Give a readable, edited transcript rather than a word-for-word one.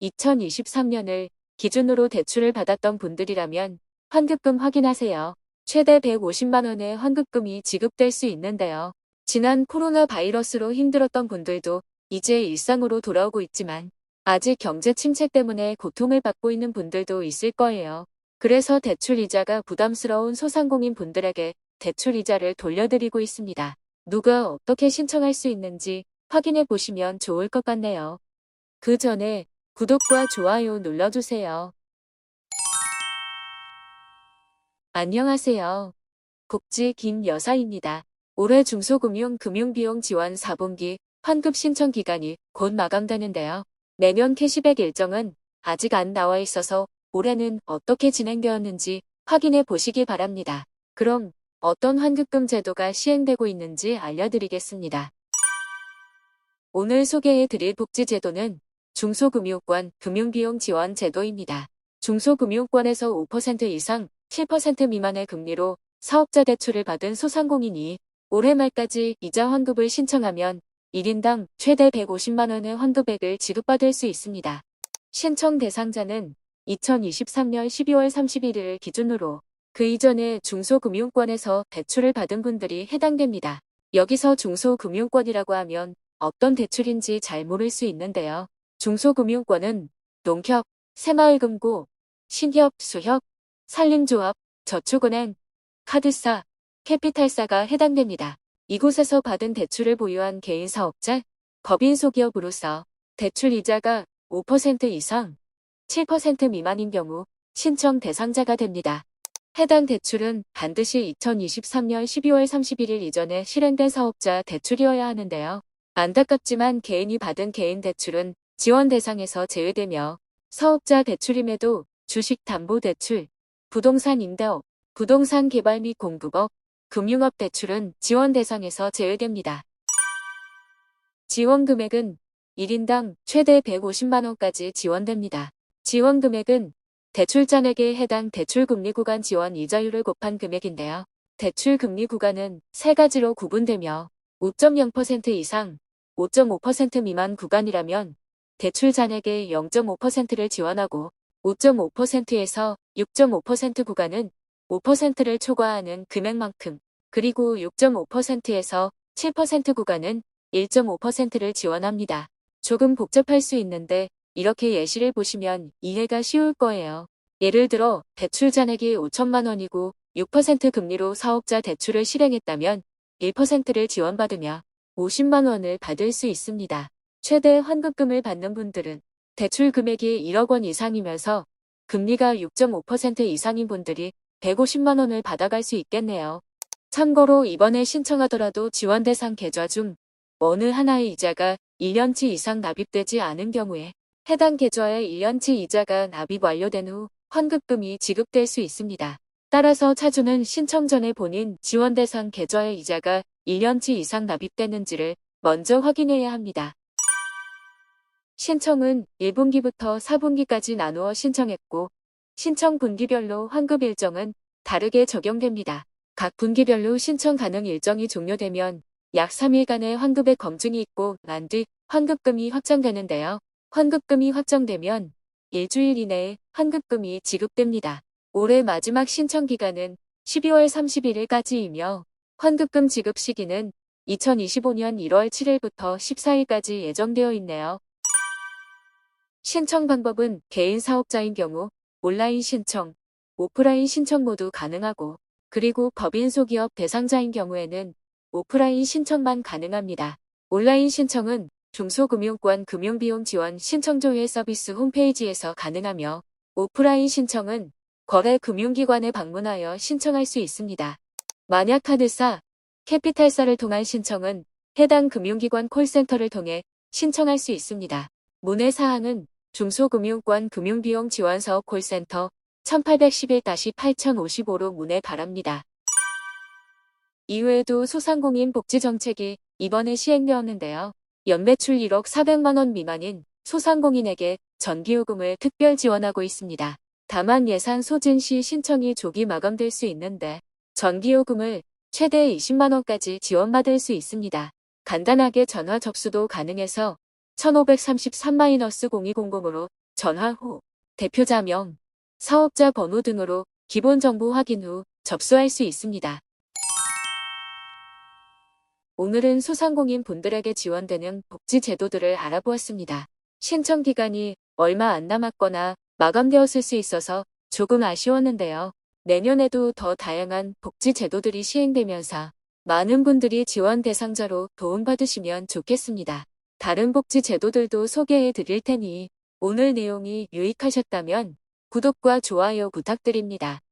2023년을 기준으로 대출을 받았던 분들이라면 환급금 확인하세요. 최대 150만 원의 환급금이 지급될 수 있는데요. 지난 코로나 바이러스로 힘들었던 분들도 이제 일상으로 돌아오고 있지만 아직 경제 침체 때문에 고통을 받고 있는 분들도 있을 거예요. 그래서 대출 이자가 부담스러운 소상공인 분들에게 대출 이자를 돌려드리고 있습니다. 누가 어떻게 신청할 수 있는지 확인해 보시면 좋을 것 같네요. 그 전에 구독과 좋아요 눌러주세요. 안녕하세요. 복지 김여사입니다. 올해 중소금융 금융비용 지원 4분기 환급 신청 기간이 곧 마감되는데요. 매년 캐시백 일정은 아직 안 나와 있어서 올해는 어떻게 진행되었는지 확인해 보시기 바랍니다. 그럼 어떤 환급금 제도가 시행되고 있는지 알려드리겠습니다. 오늘 소개해 드릴 복지 제도는 중소금융권 금융비용 지원 제도입니다. 중소금융권에서 5% 이상 7% 미만의 금리로 사업자 대출을 받은 소상공인이 올해 말까지 이자 환급을 신청하면 1인당 최대 150만 원의 환급액을 지급받을 수 있습니다. 신청 대상자는 2023년 12월 31일을 기준으로 그 이전에 중소금융권에서 대출을 받은 분들이 해당됩니다. 여기서 중소금융권이라고 하면 어떤 대출인지 잘 모를 수 있는데요. 중소금융권은 농협, 새마을금고, 신협, 수협, 산림조합, 저축은행, 카드사, 캐피탈사가 해당됩니다. 이곳에서 받은 대출을 보유한 개인사업자, 법인소기업으로서 대출 이자가 5% 이상, 7% 미만인 경우 신청 대상자가 됩니다. 해당 대출은 반드시 2023년 12월 31일 이전에 실행된 사업자 대출이어야 하는데요. 안타깝지만 개인이 받은 개인 대출은 지원 대상에서 제외되며 사업자 대출임에도 주식담보대출, 부동산 임대업, 부동산 개발 및 공급업, 금융업 대출은 지원 대상에서 제외됩니다. 지원 금액은 1인당 최대 150만 원까지 지원됩니다. 지원 금액은 대출 잔액에 해당 대출 금리 구간 지원 이자율을 곱한 금액인데요. 대출 금리 구간은 세 가지로 구분되며 5.0% 이상, 5.5% 미만 구간이라면 대출 잔액의 0.5%를 지원하고 5.5%에서 6.5% 구간은 5%를 초과하는 금액만큼, 그리고 6.5%에서 7% 구간은 1.5%를 지원합니다. 조금 복잡할 수 있는데 이렇게 예시를 보시면 이해가 쉬울 거예요. 예를 들어 대출 잔액이 5천만 원이고 6% 금리로 사업자 대출을 실행했다면 1%를 지원받으며 50만 원을 받을 수 있습니다. 최대 환급금을 받는 분들은 대출 금액이 1억 원 이상이면서 금리가 6.5% 이상인 분들이 150만 원을 받아갈 수 있겠네요. 참고로 이번에 신청하더라도 지원 대상 계좌 중 어느 하나의 이자가 1년치 이상 납입되지 않은 경우에 해당 계좌의 1년치 이자가 납입 완료된 후 환급금이 지급될 수 있습니다. 따라서 차주는 신청 전에 본인 지원 대상 계좌의 이자가 1년치 이상 납입됐는지를 먼저 확인해야 합니다. 신청은 1분기부터 4분기까지 나누어 신청했고 신청 분기별로 환급 일정은 다르게 적용됩니다. 각 분기별로 신청 가능 일정이 종료되면 약 3일간의 환급의 검증이 있고 난 뒤 환급금이 확정되는데요. 환급금이 확정되면 일주일 이내에 환급금이 지급됩니다. 올해 마지막 신청 기간은 12월 31일까지이며 환급금 지급 시기는 2025년 1월 7일부터 14일까지 예정되어 있네요. 신청 방법은 개인 사업자인 경우 온라인 신청, 오프라인 신청 모두 가능하고 그리고 법인 소기업 대상자인 경우에는 오프라인 신청만 가능합니다. 온라인 신청은 중소금융권 금융비용 지원 신청조회 서비스 홈페이지에서 가능하며 오프라인 신청은 거래 금융기관에 방문하여 신청할 수 있습니다. 만약 카드사, 캐피탈사를 통한 신청은 해당 금융기관 콜센터를 통해 신청할 수 있습니다. 문의사항은 중소금융권 금융비용 지원사업 콜센터 1811-8055로 문의 바랍니다. 이외에도 소상공인 복지정책이 이번에 시행되었는데요. 연매출 1억 400만 원 미만인 소상공인에게 전기요금을 특별 지원하고 있습니다. 다만 예산 소진 시 신청이 조기 마감될 수 있는데 전기요금을 최대 20만 원까지 지원받을 수 있습니다. 간단하게 전화 접수도 가능해서 1533-0200으로 전화 후 대표자명, 사업자 번호 등으로 기본 정보 확인 후 접수할 수 있습니다. 오늘은 소상공인 분들에게 지원되는 복지 제도들을 알아보았습니다. 신청 기간이 얼마 안 남았거나 마감되었을 수 있어서 조금 아쉬웠는데요. 내년에도 더 다양한 복지 제도들이 시행되면서 많은 분들이 지원 대상자로 도움받으시면 좋겠습니다. 다른 복지 제도들도 소개해 드릴 테니 오늘 내용이 유익하셨다면 구독과 좋아요 부탁드립니다.